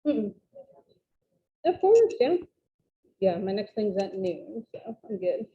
Mm-mm. Of course, yeah. Yeah, my next thing's at noon, so I'm good.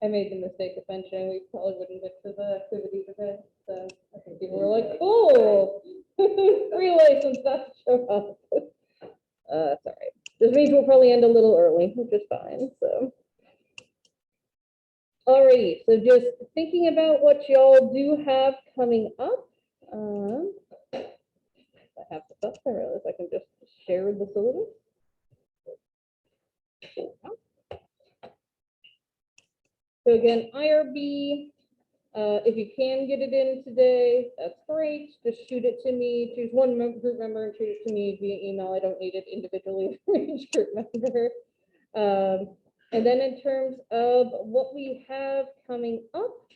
I made the mistake of mentioning we probably wouldn't get to the activity today, so I think people were like, cool, relay some stuff to show up. It's all right. This means we'll probably end a little early, which is fine, so. Alrighty, so just thinking about what y'all do have coming up. I have the stuff, I realize I can just share the syllabus. So again, IRB, if you can get it in today, that's great. Just shoot it to me. Choose one group member and shoot it to me via email. I don't need it individually for each group member. And then in terms of what we have coming up,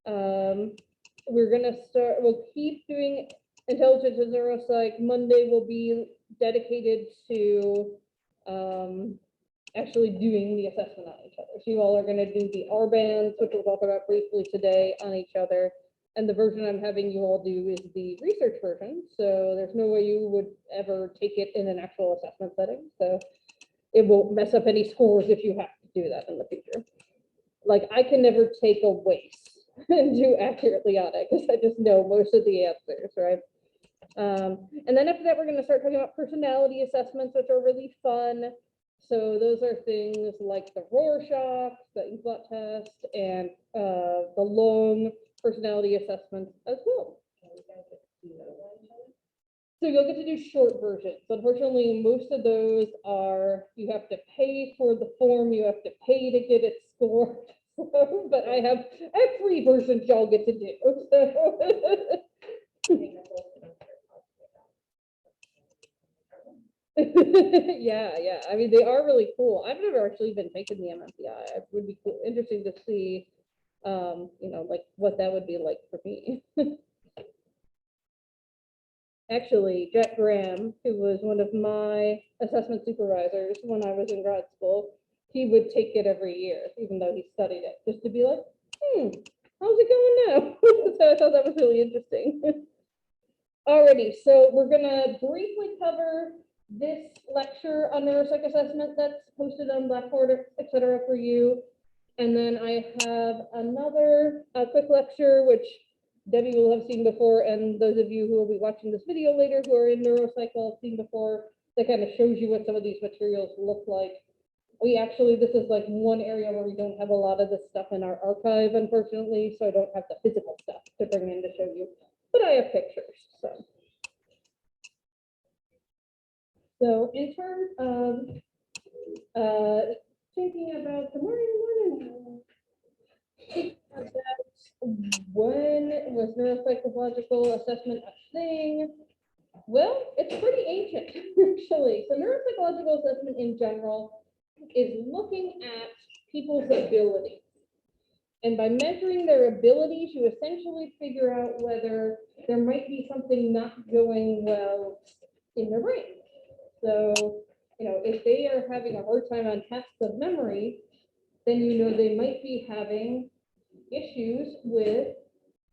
we're gonna start, we'll keep doing intelligence and neuropsych. Monday will be dedicated to actually doing the assessment on each other. So you all are going to do the R bands, which we'll talk about briefly today, on each other. And the version I'm having you all do is the research version. So there's no way you would ever take it in an actual assessment setting. So it won't mess up any scores if you have to do that in the future. Like I can never take a waste and do accurately on it because I just know most of the answers, right? And then after that, we're going to start talking about personality assessments, which are really fun. So those are things like the Rorschach, the Inkblot test, and the long personality assessments as well. So you'll get to do short versions. Unfortunately, most of those are, you have to pay for the form, you have to pay to get it scored. But I have every version y'all get to do. So. Yeah. I mean, they are really cool. I've never actually been taking the MMPI. It would be cool, interesting to see, you know, like what that would be like for me. Actually, Jack Graham, who was one of my assessment supervisors when I was in grad school, he would take it every year, even though he studied it, just to be like, how's it going now? So I thought that was really interesting. Alrighty, so we're gonna briefly cover this lecture on neuropsych assessment that's posted on Blackboard, etc. for you. And then I have another quick lecture, which Debbie will have seen before, and those of you who will be watching this video later who are in neuropsych will have seen before, that kind of shows you what some of these materials look like. We actually, this is like one area where we don't have a lot of this stuff in our archive, unfortunately, so I don't have the physical stuff to bring in to show you, but I have pictures, so. So in terms of thinking about the morning, about when was neuropsychological assessment a thing? Well, it's pretty ancient, actually. So neuropsychological assessment in general is looking at people's abilities. And by measuring their abilities, you essentially figure out whether there might be something not going well in their brain. So, you know, if they are having a hard time on tasks of memory, then you know they might be having issues with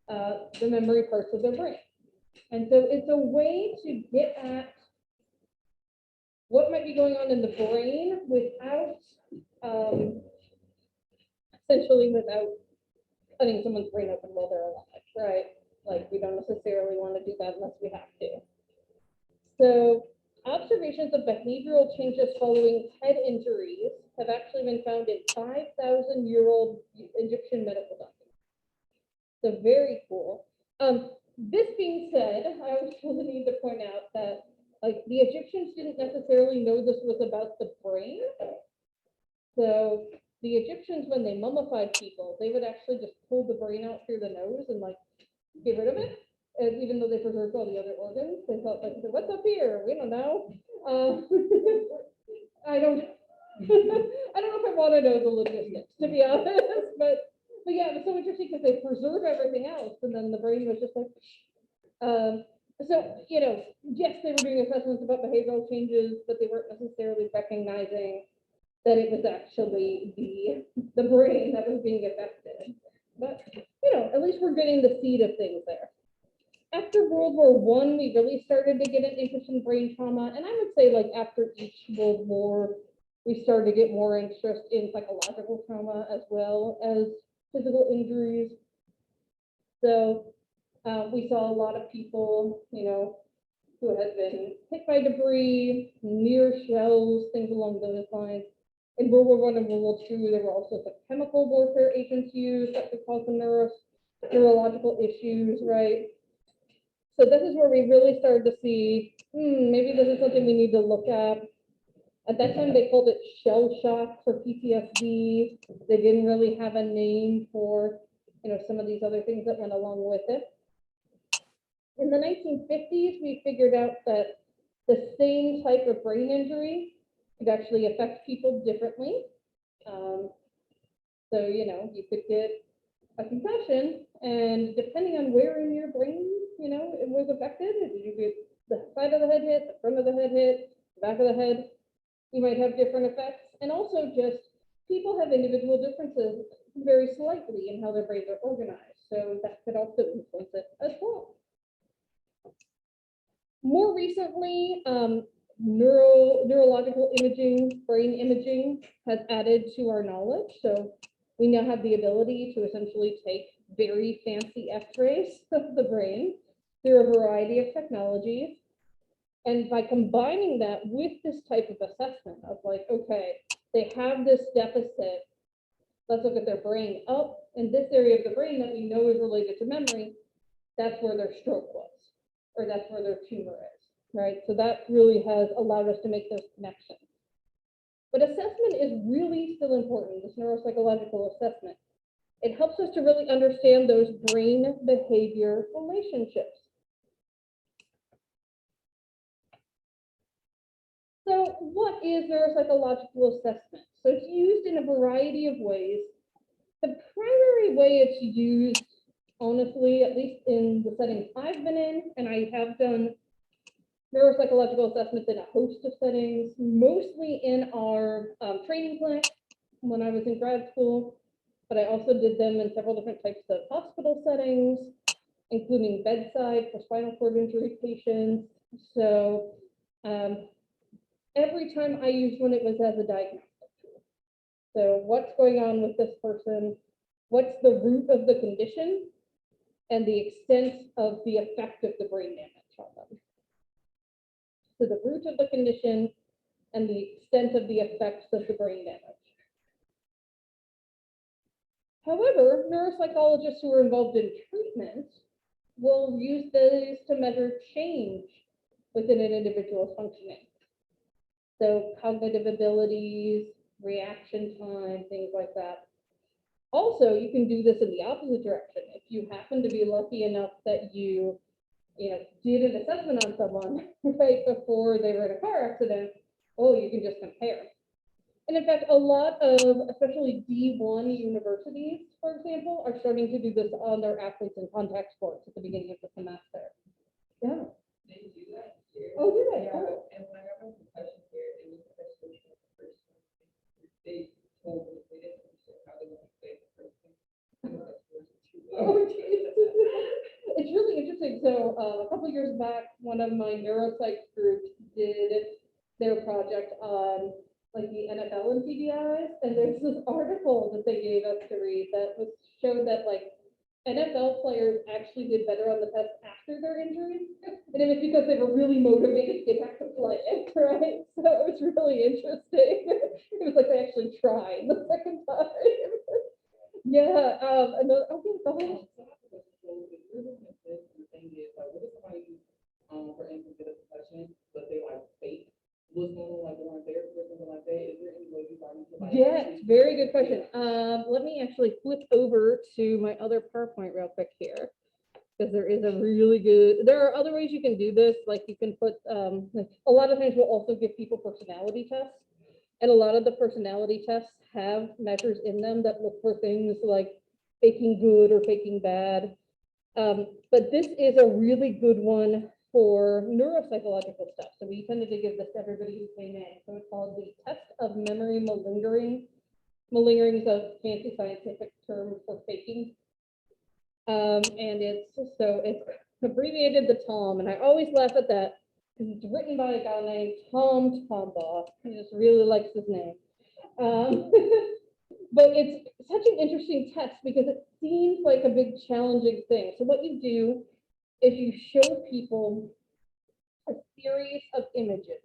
the memory parts of their brain. And so it's a way to get at what might be going on in the brain without, essentially without cutting someone's brain open while they're alive, right? Like, we don't necessarily want to do that unless we have to. So observations of behavioral changes following head injuries have actually been found in 5,000-year-old Egyptian medical documents. So very cool. This being said, I also need to point out that, like, the Egyptians didn't necessarily know this was about the brain. So the Egyptians, when they mummified people, they would actually just pull the brain out through the nose and, like, get rid of it. And even though they preserved all the other organs, they thought, like, what's up here? We don't know. I don't know if I want to know the logistics, to be honest, but yeah, it was so interesting because they preserve everything else, and then the brain was just like, so, you know, yes, they were doing assessments about behavioral changes, but they weren't necessarily recognizing that it was actually the brain that was being affected. But, you know, at least we're getting the seed of things there. After World War I, we really started to get an interest in brain trauma, and I would say, like, after each World War, we started to get more interest in psychological trauma as well as physical injuries. So we saw a lot of people, you know, who had been hit by debris, near shells, things along those lines. In World War I and World War II, there were also some chemical warfare agents used that could cause some neurological issues, right? So this is where we really started to see, maybe this is something we need to look at. At that time, they called it shell shock for PTSD. They didn't really have a name for, you know, some of these other things that went along with it. In the 1950s, we figured out that the same type of brain injury could actually affect people differently. So, you know, you could get a concussion, and depending on where in your brain, you know, it was affected, did you get the side of the head hit, the front of the head hit, the back of the head, you might have different effects. And also just people have individual differences very slightly in how their brains are organized. So that could also influence it as well. More recently, neurological imaging, brain imaging has added to our knowledge. So we now have the ability to essentially take very fancy x-rays of the brain through a variety of technologies. And by combining that with this type of assessment of, like, okay, they have this deficit, let's look at their brain. Oh, in this area of the brain that we know is related to memory, that's where their stroke was, or that's where their tumor is, right? So that really has allowed us to make those connections. But assessment is really still important, this neuropsychological assessment. It helps us to really understand those brain behavior relationships. So what is neuropsychological assessment? So it's used in a variety of ways. The primary way it's used, honestly, at least in the settings I've been in, and I have done neuropsychological assessments in a host of settings, mostly in our training clinic when I was in grad school, but I also did them in several different types of hospital settings, including bedside for spinal cord injury patients. So every time I used one, it was as a diagnostic tool. So what's going on with this person? What's the root of the condition? And the extent of the effect of the brain damage on them. So the root of the condition and the extent of the effects of the brain damage. However, neuropsychologists who are involved in treatment will use these to measure change within an individual's functioning. So cognitive abilities, reaction time, things like that. Also, you can do this in the opposite direction. If you happen to be lucky enough that you did an assessment on someone right before they were in a car accident, you can just compare. And in fact, a lot of, especially D1 universities, for example, are starting to do this on their athletes in contact sports at the beginning of the semester. Yeah. They do that here. Oh, do they? Yeah, Oh. and when I got my concussion here, it was the best solution the first time. They told me they didn't understand how they want to play the first thing. Oh, geez. interesting. So a couple years back, one of my neuropsych groups did their project on like the NFL and TBIs, and there's this article that they gave us to read that was showed that like NFL players actually did better on the test after their injuries, and it was because they were really motivated to get back to playing, right? So it was really interesting. It was like they actually tried the second time. Yeah, another, okay, go ahead. The thing is, like, what if somebody, for instance, get a concussion, but they like fake what's going on, like they're on therapy or something like that? Is there any way you like? Yes, very good question. Let me actually flip over to my other PowerPoint real quick here. Because there is a really good, there are other ways you can do this, like you can put, a lot of times we'll also give people personality tests. And a lot of the personality tests have measures in them that look for things like faking good or faking bad. But this is a really good one for neuropsychological stuff. So we tended to give this to everybody who came in. So it's called the test of memory malingering. Malingering is a fancy scientific term for faking. And it's abbreviated the TOM, and I always laugh at that because it's written by a guy named Tom Tombaugh. He just really likes his name. But it's such an interesting test because it seems like a big challenging thing. So what you do is you show people a series of images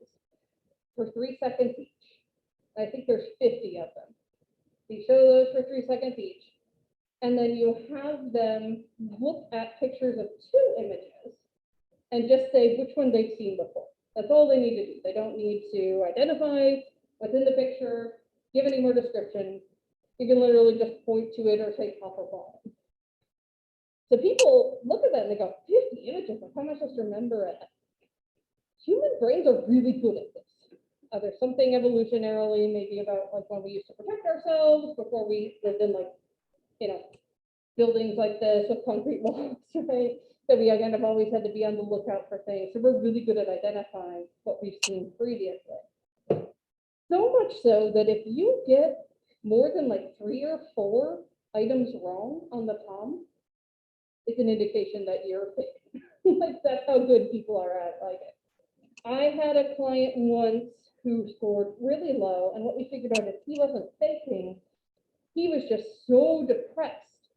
for 3 seconds each. I think there's 50 of them. You show those for 3 seconds each. And then you have them look at pictures of 2 images and just say which one they've seen before. That's all they need to do. They don't need to identify what's in the picture, give any more description. You can literally just point to it or say top or bottom. So people look at that and they go, 50 images, like, how am I supposed to remember it? Human brains are really good at this. There's something evolutionarily maybe about like when we used to protect ourselves before we lived in like, you know, buildings like this with concrete walls, right? That we again have always had to be on the lookout for things. So we're really good at identifying what we've seen previously. So much so that if you get more than like 3 or 4 items wrong on the POM, it's an indication that you're fake. Like that's how good people are at like it. I had a client once who scored really low, and what we figured out is he wasn't faking. He was just so depressed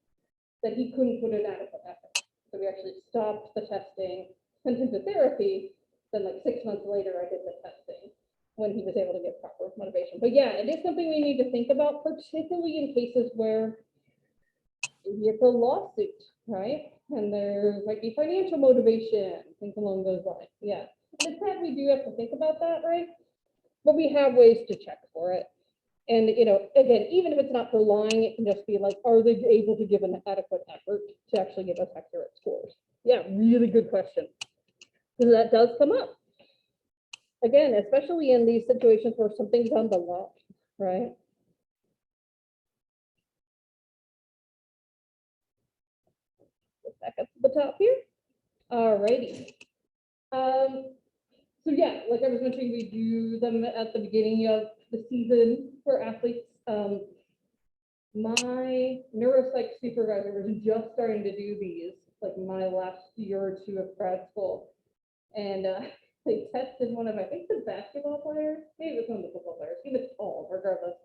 that he couldn't put in adequate effort. So we actually stopped the testing, sent him to therapy. Then like 6 months later, I did the testing when he was able to get proper motivation. But yeah, it is something we need to think about, particularly in cases where maybe it's a lawsuit, right? And there might be financial motivation, things along those lines. Yeah, and it's sad we do have to think about that, right? But we have ways to check for it. And, you know, again, even if it's not for lying, it can just be like, are they able to give an adequate effort to actually give us accurate scores? Yeah, really good question. Because that does come up. Again, especially in these situations where something's on the line, right? Back up to the top here. All righty. So yeah, like I was mentioning, we do them at the beginning of the season for athletes. My neuropsych supervisor was just starting to do these, like my last year or 2 of grad school. And they tested one of, I think, the basketball players, maybe it was one of the football players. He was tall, regardless.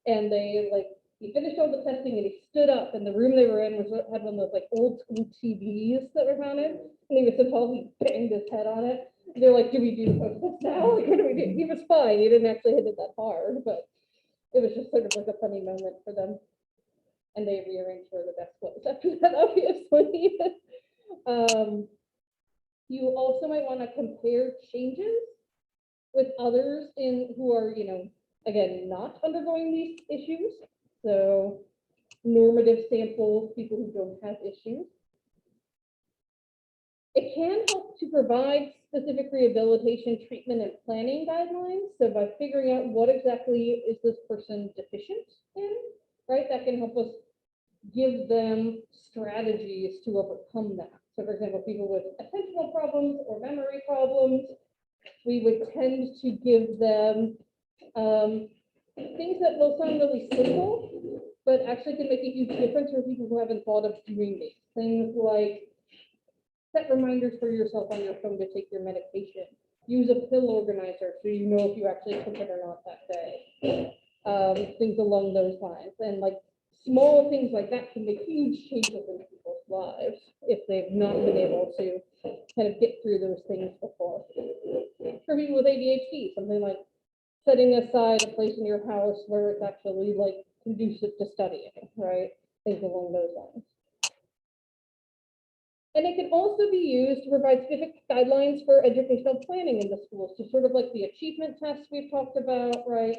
And they like, he finished all the testing and he stood up, and the room they were in was had one of those like old school TVs that were mounted. And he was so tall, he banged his head on it. And they're like, do we do this now? Like, what do we do? He was fine. He didn't actually hit it that hard, but it was just sort of like a funny moment for them. And they rearranged for the best ones after that, obviously. You also might want to compare changes with others in who are, you know, again, not undergoing these issues. So normative samples, people who don't have issues. It can help to provide specific rehabilitation, treatment, and planning guidelines. So by figuring out what exactly is this person deficient in, right, that can help us give them strategies to overcome that. So for example, people with attentional problems or memory problems, we would tend to give them things that will sound really simple, but actually can make a huge difference for people who haven't thought of doing these. Things like Set reminders for yourself on your phone to take your medication. Use a pill organizer so you know if you actually took it or not that day. Things along those lines. And like small things like that can make huge changes in people's lives if they've not been able to kind of get through those things before. For people with ADHD, something like setting aside a place in your house where it's actually like conducive to studying, right? Things along those lines. And it can also be used to provide specific guidelines for educational planning in the schools, so sort of like the achievement tests we've talked about, right?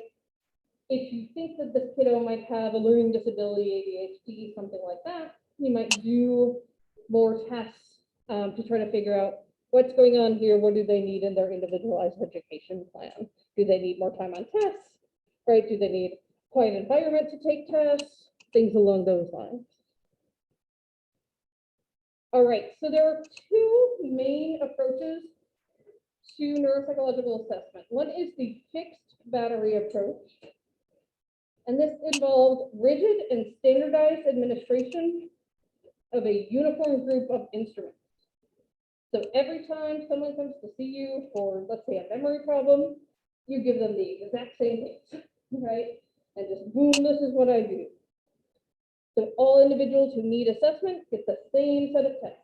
If you think that this kiddo might have a learning disability, ADHD, something like that, you might do more tests to try to figure out what's going on here, what do they need in their individualized education plan? Do they need more time on tests, right? Do they need quiet environment to take tests? Things along those lines. All right, so there are two main approaches to neuropsychological assessment. One is the fixed battery approach, and this involves rigid and standardized administration of a uniform group of instruments. So every time someone comes to see you for, let's say, a memory problem, you give them the exact same things, right? And just boom, this is what I do. So all individuals who need assessment get the same set of tests.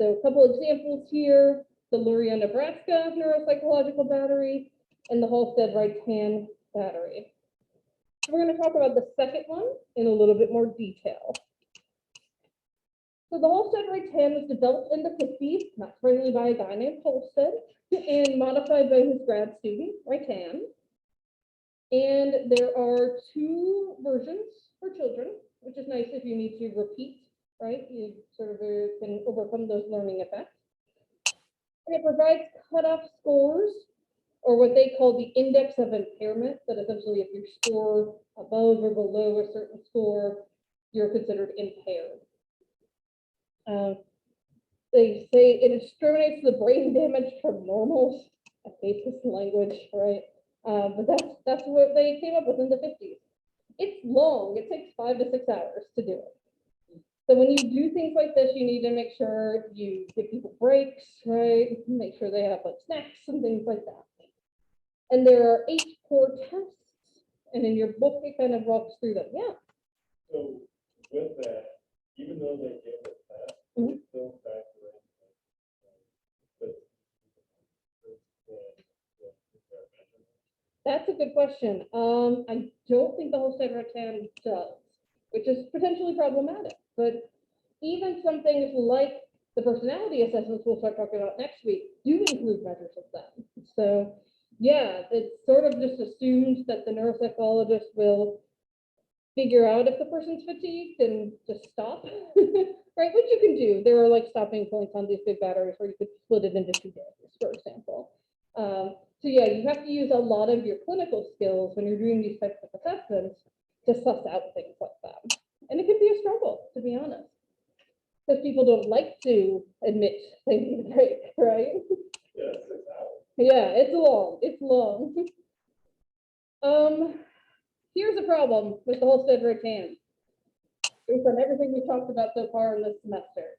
So a couple examples here, the Luria, Nebraska Neuropsychological Battery and the Halstead-Wright-Tan Battery. So we're going to talk about the second one in a little bit more detail. So the Halstead-Wright-Tan was developed in the 50s, not surprisingly by a guy named Halstead, and modified by his grad student, Wright-Tan. And there are two versions for children, which is nice if you need to repeat, right? You sort of can overcome those learning effects. And it provides cutoff scores, or what they call the index of impairment, that essentially if you score above or below a certain score, you're considered impaired. They say it discriminates the brain damage from normals. I hate this language, right? But that's what they came up with in the 50s. It's long. It takes 5 to 6 hours to do it. So when you do things like this, you need to make sure you give people breaks, right? Make sure they have like snacks and things like that. And there are 8 core tests, and in your book, it kind of walks through them. Yeah. So with that, even though they give a test, Mhm. it's still factor in. That's a good question. I don't think the Halstead-Wright-Tan does, which is potentially problematic. But even some things like the personality assessments we'll start talking about next week do include measures of them. So yeah, it sort of just assumes that the neuropsychologist will figure out if the person's fatigued and just stop, right? Which you can do. There are like stopping points on these big batteries where you could split it into 2 days, for example. So yeah, you have to use a lot of your clinical skills when you're doing these types of assessments to suss out things like that. And it can be a struggle, to be honest, because people don't like to admit they need a break, right? Yeah, 6 hours. Yeah, it's long, it's long. Here's a problem with the Halstead-Wright-Tan, based on everything we've talked about so far in this semester.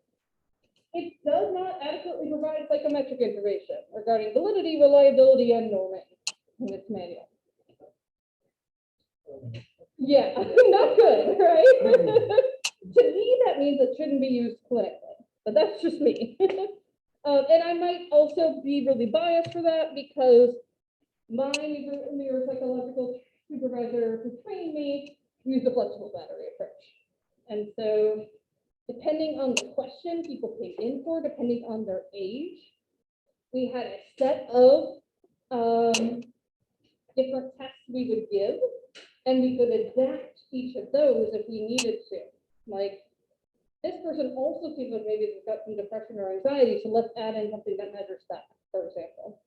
It does not adequately provide psychometric information regarding validity, reliability, and norming in its manual. Yeah, not good, right? To me, that means it shouldn't be used clinically, but that's just me. And I might also be really biased for that because my neuropsychological supervisor who trained me used a flexible battery approach. And so depending on the question people came in for, depending on their age, we had a set of different tests we would give, and we could adapt each of those if we needed to. Like, this person also feels like maybe they've got some depression or anxiety, so let's add in something that measures that, for example.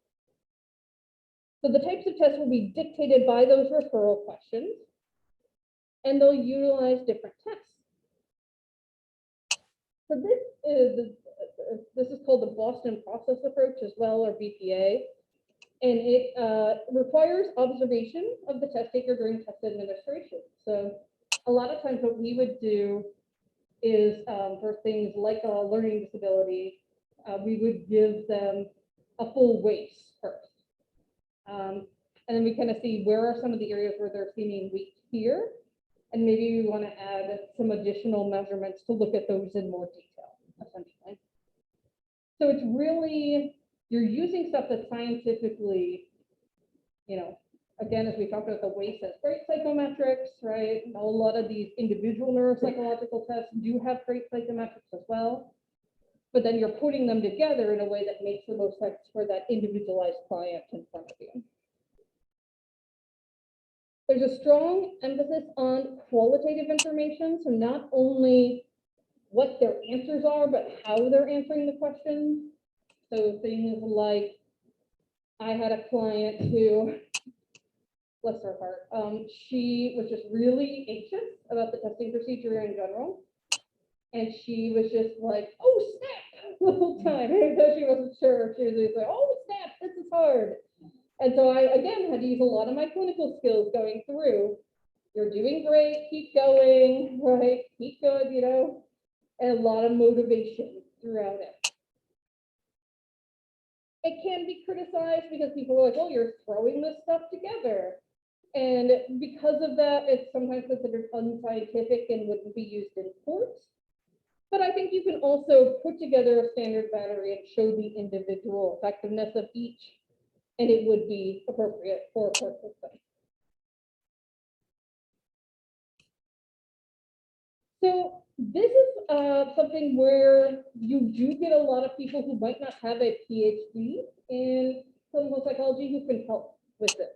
So the types of tests will be dictated by those referral questions, and they'll utilize different tests. So this is called the Boston Process Approach as well, or BPA, and it requires observation of the test taker during test administration. So a lot of times what we would do is for things like a learning disability, we would give them a full WAIS first. And then we kind of see where are some of the areas where they're seeming weak here. And maybe we want to add some additional measurements to look at those in more detail, essentially. So it's really, you're using stuff that's scientifically, again, as we talked about the WAIS as great psychometrics, right? A lot of these individual neuropsychological tests do have great psychometrics as well. But then you're putting them together in a way that makes the most sense for that individualized client in front of you. There's a strong emphasis on qualitative information, so not only what their answers are, but how they're answering the questions. So things like, I had a client who, bless her heart, she was just really anxious about the testing procedure in general. And she was just like, oh, snap, the whole time, because she wasn't sure. She was just like, oh, snap, this is hard. And so I, again, had to use a lot of my clinical skills going through. You're doing great, keep going, right? Keep good, and a lot of motivation throughout it. It can be criticized because people are like, oh, you're throwing this stuff together. And because of that, it's sometimes considered unscientific and wouldn't be used in courts. But I think you can also put together a standard battery and show the individual effectiveness of each, and it would be appropriate for a court system. So this is something where you do get a lot of people who might not have a PhD in clinical psychology who can help with this.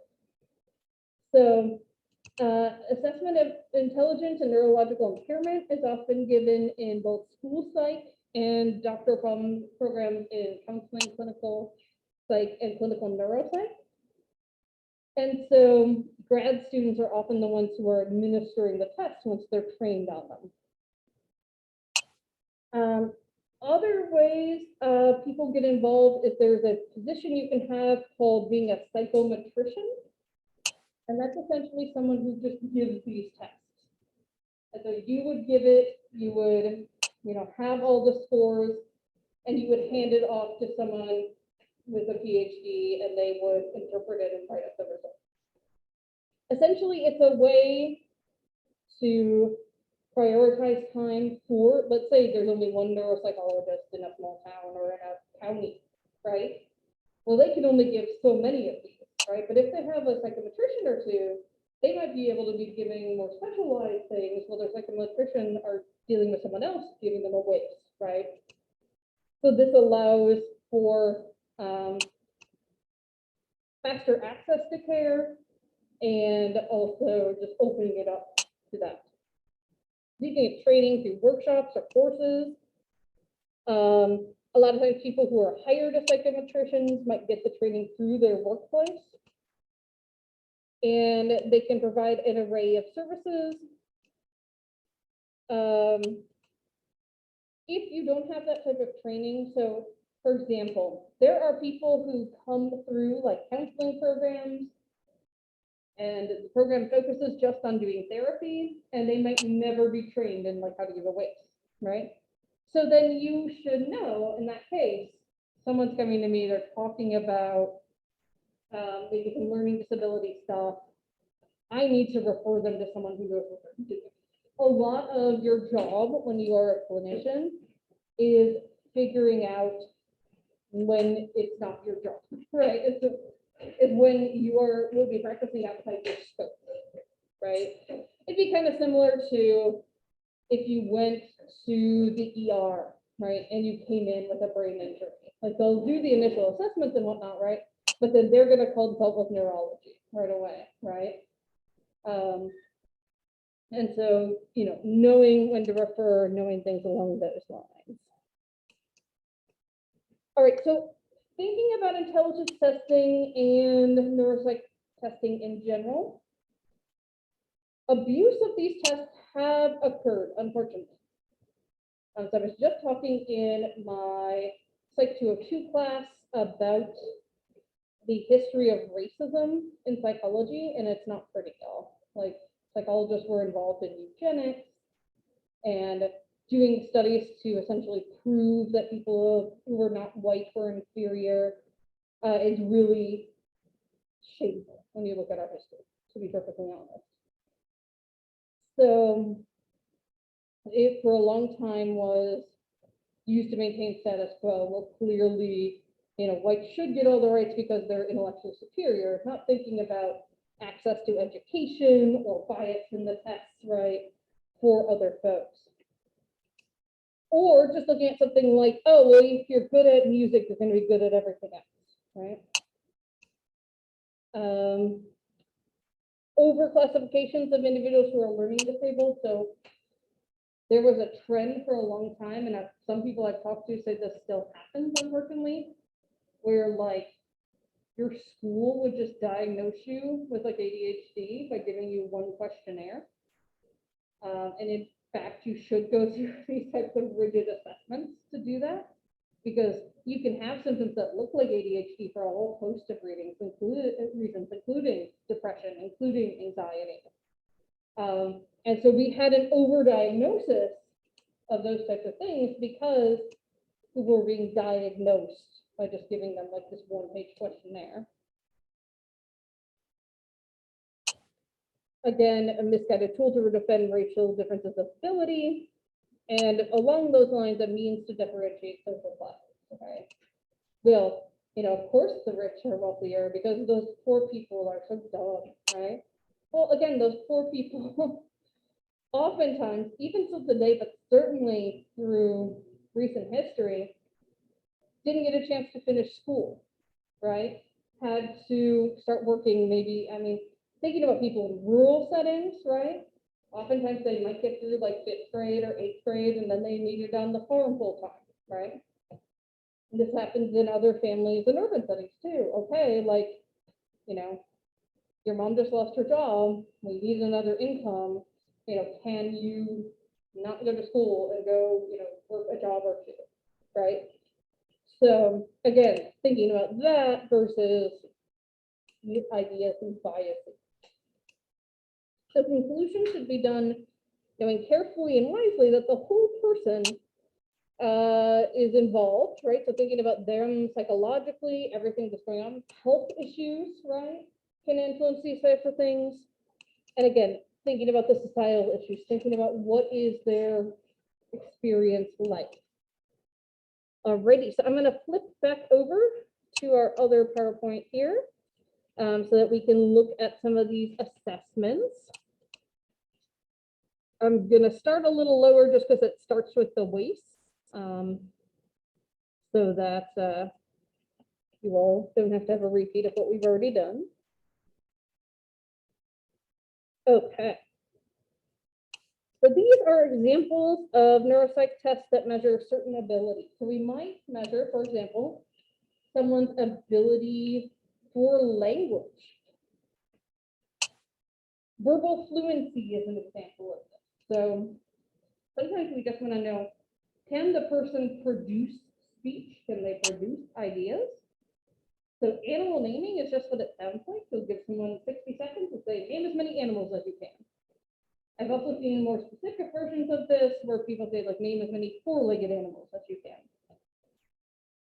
So assessment of intelligence and neurological impairment is often given in both school psych and doctoral programs in counseling, clinical psych, and clinical neuropsych. And so grad students are often the ones who are administering the tests once they're trained on them. Other ways people get involved is there's a position you can have called being a psychometrician. And that's essentially someone who just gives these tests. And so you would give it, you would, have all the scores, and you would hand it off to someone with a PhD, and they would interpret it and write up the results. Essentially, it's a way to prioritize time for, let's say there's only one neuropsychologist in a small town or in a county, right? Well, they can only give so many of these, right? But if they have a psychometrician or two, they might be able to be giving more specialized things while their psychometrician are dealing with someone else, giving them a WAIS, right? So this allows for faster access to care and also just opening it up to that. You can get training through workshops or courses. A lot of times people who are hired as psychometricians might get the training through their workplace. And they can provide an array of services. If you don't have that type of training, so for example, there are people who come through like counseling programs, and the program focuses just on doing therapy, and they might never be trained in like how to give a WAIS, right? So then you should know in that case, someone's coming to me, they're talking about maybe some learning disability stuff. I need to refer them to someone who knows what they're doing. A lot of your job when you are a clinician is figuring out when it's not your job, right? It's when you will be practicing outside your scope, right? It'd be kind of similar to if you went to the ER, right, and you came in with a brain injury. Like they'll do the initial assessments and whatnot, right? But then they're going to consult with neurology right away, right? And so, knowing when to refer, knowing things along those lines. All right, so thinking about intelligence testing and neuropsych testing in general, abuse of these tests have occurred, unfortunately. So I was just talking in my Psych 202 class about the history of racism in psychology, and it's not pretty, y'all. Like, psychologists were involved in eugenics and doing studies to essentially prove that people who are not white were inferior is really shameful when you look at our history, to be perfectly honest. So it for a long time was used to maintain status quo. Well, clearly, whites should get all the rights because they're intellectually superior, not thinking about access to education or bias in the tests, right, for other folks. Or just looking at something like, oh, well, if you're good at music, you're going to be good at everything else, right? Overclassifications of individuals who are learning disabled. So there was a trend for a long time, and some people I've talked to say this still happens, unfortunately, where like your school would just diagnose you with like ADHD by giving you one questionnaire. And in fact, you should go through these types of rigid assessments to do that, because you can have symptoms that look like ADHD for a whole host of reasons, including depression, including anxiety. And so we had an overdiagnosis of those types of things because people were being diagnosed by just giving them like this one-page questionnaire. Again, a misguided tool to defend racial differences of ability, and along those lines, a means to differentiate social classes. Okay. Well, of course the rich are wealthier because those poor people are so dumb, right? Well, again, those poor people oftentimes, even till today, but certainly through recent history, didn't get a chance to finish school, right? Had to start working maybe, thinking about people in rural settings, right? Oftentimes they might get through like 5th grade or 8th grade, and then they needed on the farm full time, right? And this happens in other families in urban settings too. Okay, like, your mom just lost her job, we need another income, can you not go to school and go, work a job or two, right? So again, thinking about that versus ideas and biases. So conclusion should be done knowing carefully and wisely that the whole person is involved, right? So thinking about them psychologically, everything that's going on, health issues, right, can influence these types of things. And again, thinking about the societal issues, thinking about what is their experience like. Alrighty, so I'm going to flip back over to our other PowerPoint here so that we can look at some of these assessments. I'm going to start a little lower just because it starts with the WACE, so that you all don't have to have a repeat of what we've already done. Okay. So these are examples of neuropsych tests that measure certain abilities. So we might measure, for example, someone's ability for language. Verbal fluency is an example of this. So sometimes we just want to know, can the person produce speech? Can they produce ideas? So animal naming is just what it sounds like. So give someone 60 seconds to say, name as many animals as you can. I've also seen more specific versions of this where people say, like, name as many 4-legged animals as you can.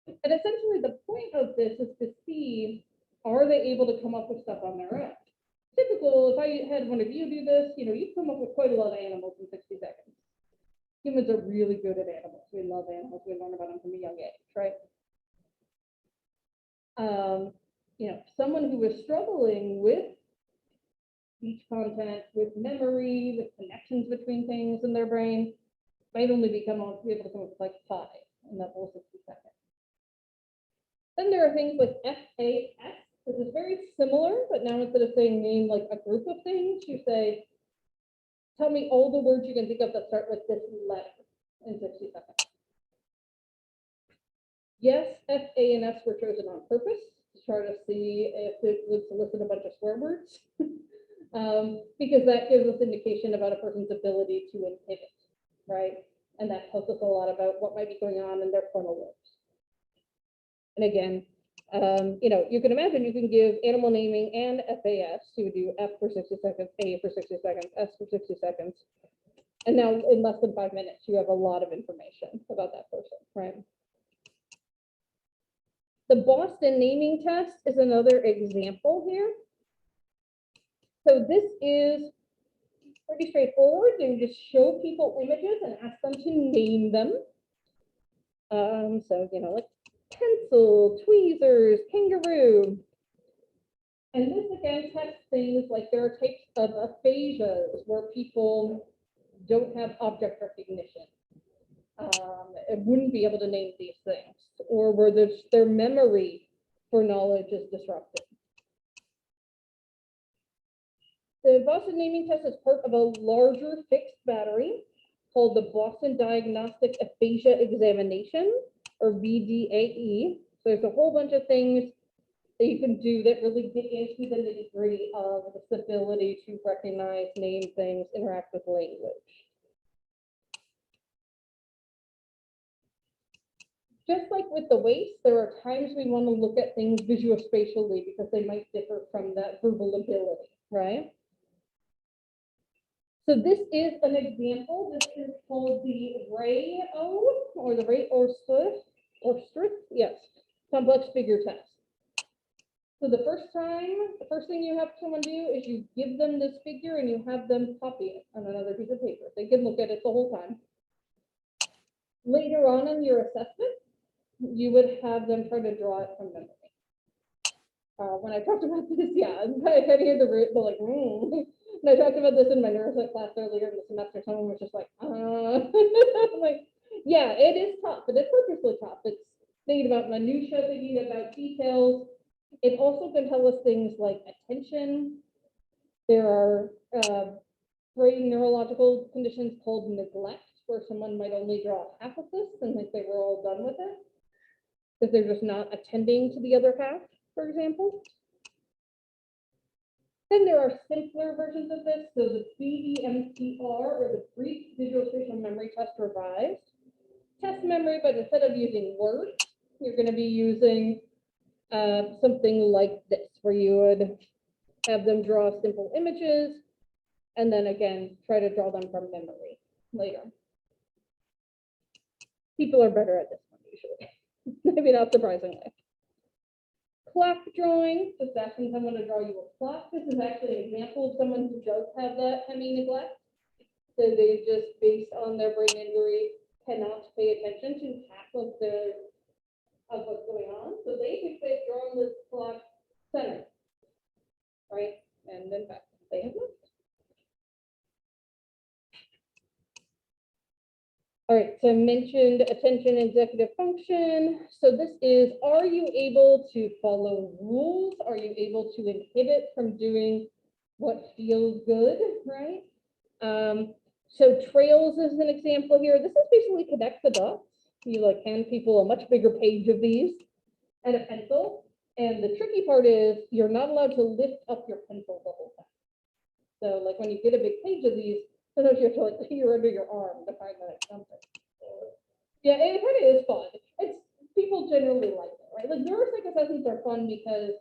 And essentially the point of this is to see, are they able to come up with stuff on their own? Typical, if I had one of you do this, you'd come up with quite a lot of animals in 60 seconds. Humans are really good at animals. We love animals. We learn about them from a young age, right? Someone who is struggling with speech content, with memory, with connections between things in their brain, might only be able to come up with like 5 in that whole 60 seconds. Then there are things like FAS. This is very similar, but now instead of saying name like a group of things, you say, tell me all the words you can think of that start with this letter in 60 seconds. Yes, F, A, and S were chosen on purpose to try to see if it would solicit a bunch of swear words, because that gives us indication about a person's ability to inhibit, right? And that tells us a lot about what might be going on in their frontal lobes. And again, you can imagine you can give animal naming and FAS. You would do F for 60 seconds, A for 60 seconds, S for 60 seconds. And now in less than 5 minutes, you have a lot of information about that person, right? The Boston naming test is another example here. So this is pretty straightforward. They just show people images and ask them to name them. So, you know, like pencil, tweezers, kangaroo. And this again tests things like there are types of aphasias where people don't have object recognition. It wouldn't be able to name these things, or where their memory for knowledge is disrupted. The Boston naming test is part of a larger fixed battery called the Boston Diagnostic Aphasia Examination, or BDAE. So there's a whole bunch of things that you can do that really dig into the nitty-gritty of this ability to recognize, name things, interact with language. Just like with the weights, there are times we want to look at things visuospatially because they might differ from that verbal ability, right? So this is an example. This is called the RAO, or the Ray-Orstrith, yes, complex figure test. So the first thing you have someone do is you give them this figure and you have them copy it on another piece of paper. They can look at it the whole time. Later on in your assessment, you would have them try to draw it from memory. When I talked about this, yeah, I kind of hear the root, they're like, And I talked about this in my neuropsych class earlier in the semester. Someone was just like, I'm like, yeah, it is tough, but it's purposely tough. It's thinking about minutia, thinking about details. It also can tell us things like attention. There are brain neurological conditions called neglect, where someone might only draw half of this and think they were all done with it, because they're just not attending to the other half, for example. Then there are simpler versions of this. So the BEMTR, or the Brief Visual Spatial Memory Test Revised. Test memory, but instead of using words, you're going to be using something like this, where you would have them draw simple images, and then again, try to draw them from memory later. People are better at this one usually, maybe not surprisingly. Clock drawing, just asking someone to draw you a clock. This is actually an example of someone who does have that hemi-neglect. So they just, based on their brain injury, cannot pay attention to half of what's going on. So they could say, drawing this clock center, right? And then back, they have not. All right, so I mentioned attention executive function. So this is, are you able to follow rules? Are you able to inhibit from doing what feels good, right? So trails is an example here. This is basically connect the dots. You like hand people a much bigger page of these and a pencil. And the tricky part is you're not allowed to lift up your pencil the whole time. So like when you get a big page of these, sometimes you have to like you're under your arm to find that something. Yeah, it kind of is fun. It's people generally like it, right? Like neuropsych assessments are fun because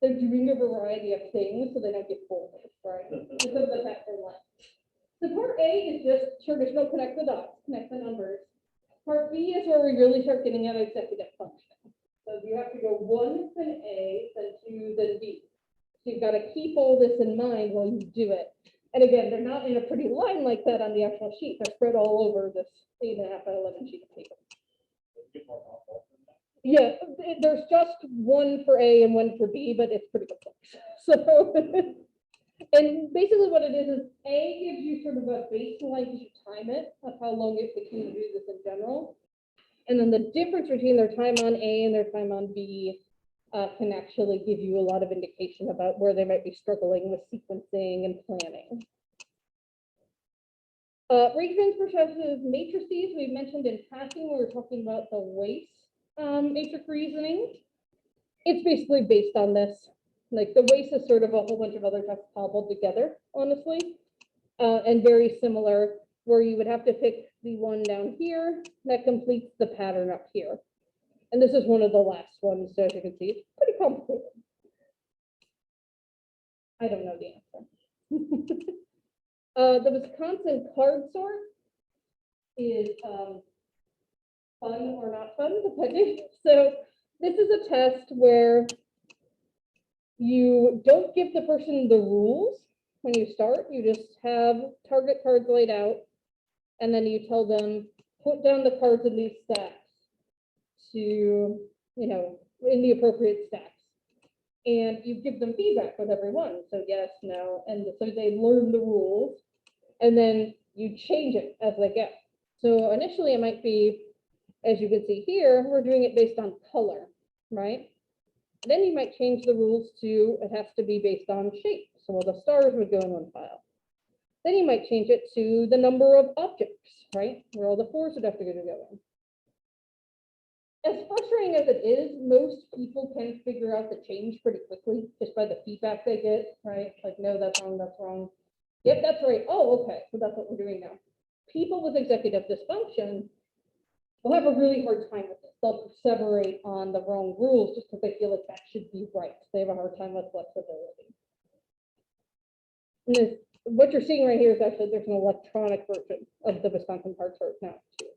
they're doing a variety of things so they don't get bored, right? Because of the fact they're like. So part A is just traditional connect the dots, connect the numbers. Part B is where we really start getting at executive function. So you have to go 1, then A, then 2, then B. So you've got to keep all this in mind while you do it. And again, they're not in a pretty line like that on the actual sheet. They're spread all over this 8.5 by 11 sheet of paper. Yeah, there's just one for A and one for B, but it's pretty complex. So, and basically what it is A gives you sort of a baseline to time it of how long it takes you to do this in general. And then the difference between their time on A and their time on B can actually give you a lot of indication about where they might be struggling with sequencing and planning. Rate transfer matrices, we mentioned in passing, we were talking about the WACE matrix reasoning. It's basically based on this. Like the WACE is sort of a whole bunch of other tests cobbled together, honestly, and very similar, where you would have to pick the one down here that completes the pattern up here. And this is one of the last ones, so as you can see, it's pretty complicated. I don't know the answer. The Wisconsin card sort is fun or not fun, depending. So this is a test where you don't give the person the rules when you start. You just have target cards laid out, and then you tell them, put down the cards in these stacks to, in the appropriate stacks. And you give them feedback with every one. So yes, no, and so they learn the rules, and then you change it as they go. So initially it might be, as you can see here, we're doing it based on color, right? Then you might change the rules to, it has to be based on shape. So all the stars would go in one pile. Then you might change it to the number of objects, right? Where all the fours would have to go in. As frustrating as it is, most people can figure out the change pretty quickly just by the feedback they get, right? Like, no, that's wrong, that's wrong. Yep, that's right. Oh, okay, so that's what we're doing now. People with executive dysfunction will have a really hard time with this. They'll perseverate on the wrong rules just because they feel like that should be right. They have a hard time with flexibility. And this, what you're seeing right here is actually, there's an electronic version of the Wisconsin card sort now too.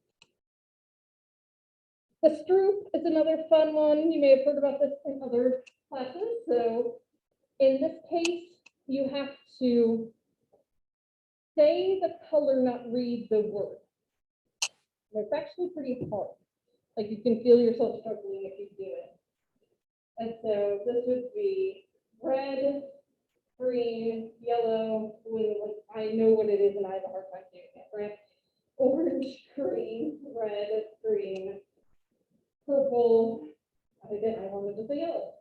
The Stroop is another fun one. You may have heard about this in other classes. So in this case, you have to say the color, not read the word. It's actually pretty hard. Like, you can feel yourself struggling if you do it. And so this would be red, green, yellow, blue. Like, I know what it is and I have a hard time doing it, right? Orange, green, red, green, purple. I wanted to say yellow.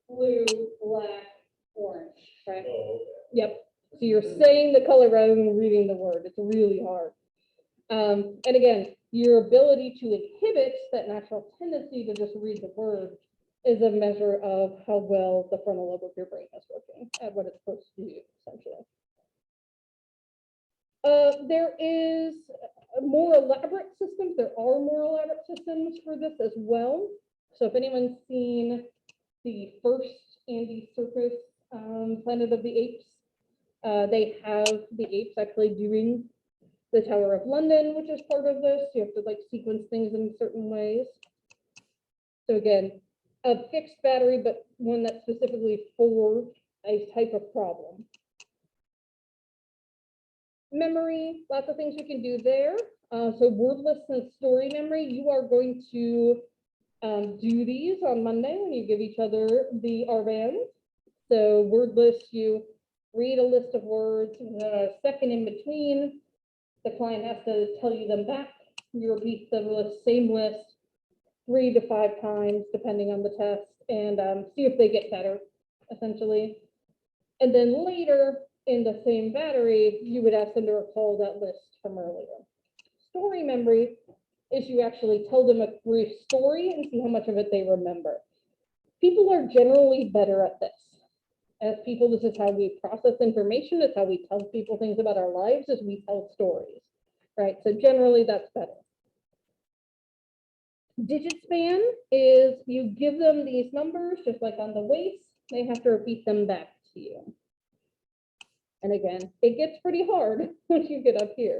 Blue, black, orange, right? Oh, okay. Yep. So you're saying the color rather than reading the word. It's really hard. And again, your ability to inhibit that natural tendency to just read the word is a measure of how well the frontal lobe of your brain is working at what it's supposed to do, essentially. There is more elaborate systems. There are more elaborate systems for this as well. So if anyone's seen the first Andy Serkis Planet of the Apes, they have the apes actually doing the Tower of London, which is part of this. You have to like sequence things in certain ways. So again, a fixed battery, but one that's specifically for a type of problem. Memory, lots of things you can do there. So wordlessness story memory, you are going to do these on Monday when you give each other the RBANs. So wordless, you read a list of words, a second in between. The client has to tell you them back. You repeat the list, same list 3 to 5 times, depending on the test, and see if they get better, essentially. And then later in the same battery, you would ask them to recall that list from earlier. Story memory is you actually tell them a brief story and see how much of it they remember. People are generally better at this. As people, this is how we process information. It's how we tell people things about our lives, is we tell stories, right? So generally that's better. Digit span is you give them these numbers, just like on the waist, they have to repeat them back to you. And again, it gets pretty hard once you get up here.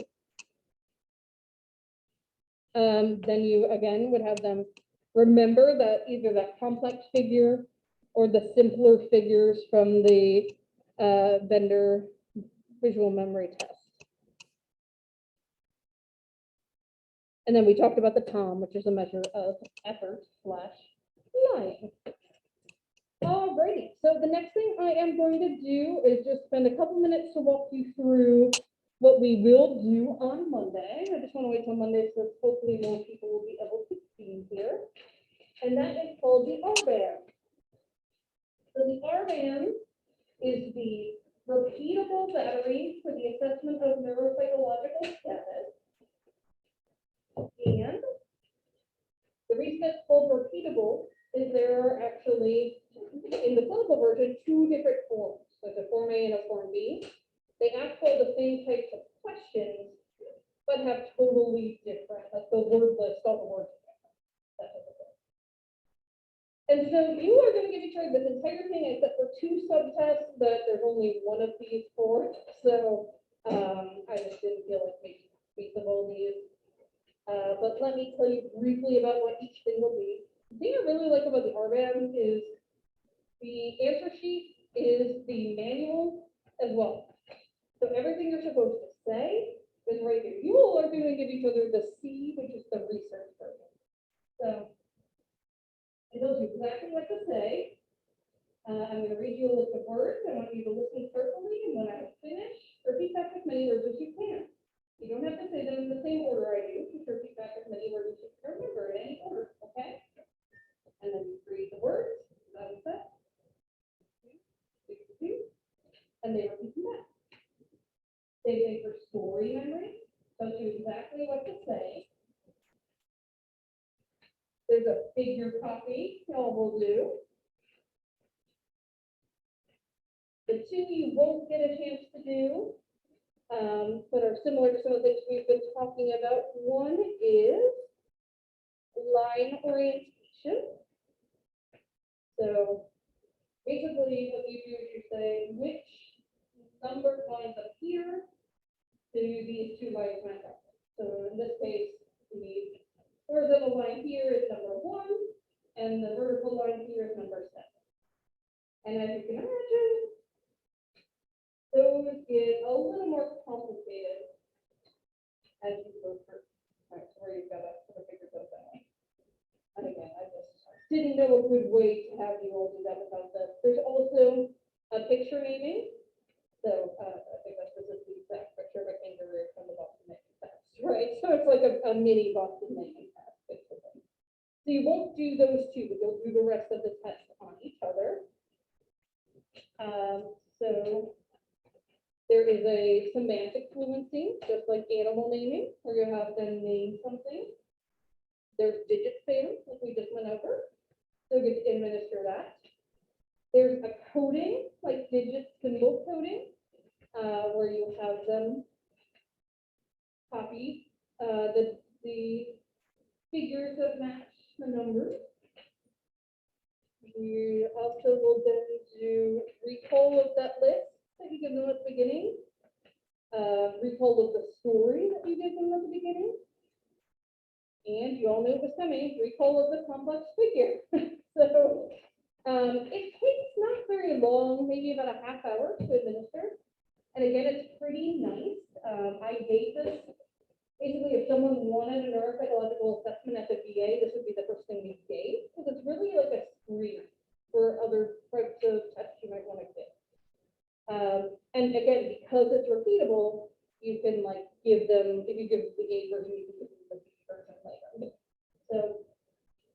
Then you again would have them remember that either that complex figure or the simpler figures from the vendor visual memory test. And then we talked about the TOM, which is a measure of effort / lying. Alrighty, so the next thing I am going to do is just spend a couple minutes to walk you through what we will do on Monday. I just want to wait till Monday so hopefully more people will be able to be here. And that is called the RBAN. So the RBAN is the repeatable battery for the assessment of neuropsychological status. And the reason it's called repeatable is there are actually, in the clinical version, 2 different forms, like a Form A and a Form B. They ask all the same types of questions, but have totally different, like the word list, all the words are different. And so you are going to give each other this entire thing except for 2 subtests, but there's only one of these 4. So I just didn't feel like making copies of all these. But let me tell you briefly about what each thing will be. The thing I really like about the RBAM is the answer sheet is the manual as well. So everything you're supposed to say is right here. You all are going to give each other the C, which is the research version. So it tells you exactly what to say. I'm going to read you a list of words. I want you to listen carefully, and when I finish, repeat back as many words as you can. You don't have to say them in the same order I do. Just repeat back as many words as you can remember in any order, okay? And then you read the words. That is that. And they repeat them back. Same thing for story memory. Tells you exactly what to say. There's a figure copy y'all will do. The two you won't get a chance to do, but are similar to some of the things we've been talking about. One is line orientation. So basically what you do is you say which number lines up here do these two lines match up. So in this case, the horizontal line here is number 1, and the vertical line here is number 7. And as you can imagine, those get a little more complicated as you go through. All right, so where you've got to sort of figure those out. And again, I just didn't know a good way to have you all do that without this. There's also a picture naming. So I think this is the exact picture of a kangaroo from the Boston naming test, right? So it's like a mini Boston naming test, basically. So you won't do those two, but you'll do the rest of the tests on each other. So there is a semantic fluency, just like animal naming, where you have them name something. There's digit spam, like we just went over. So you get to administer that. There's a coding, like digit symbol coding, where you have them copy the figures that match the numbers. We also will then do recall of that list that you give them at the beginning, recall of the story that you give them at the beginning, and you all know it was coming, recall of the complex figure. So it takes not very long, maybe about a half hour to administer. And again, it's pretty nice. I gave this, basically if someone wanted a neuropsychological assessment at the VA, this would be the first thing we gave, because it's really like a screen for other types of tests you might want to get. And again, because it's repeatable, you can like give them, if you give the A version, you can give them the B version later. So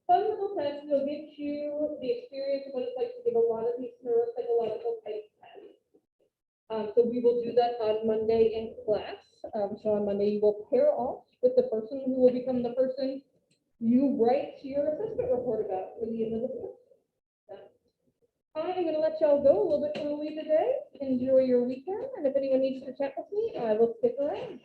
fun little test, it'll get you the experience of what it's like to give a lot of these neuropsychological type tests. So we will do that on Monday in class. So on Monday, you will pair off with the person who will become the person you write your assessment report about for the end of the semester. I'm going to let y'all go a little bit early today. Enjoy your weekend. And if anyone needs to chat with me, I will stick around.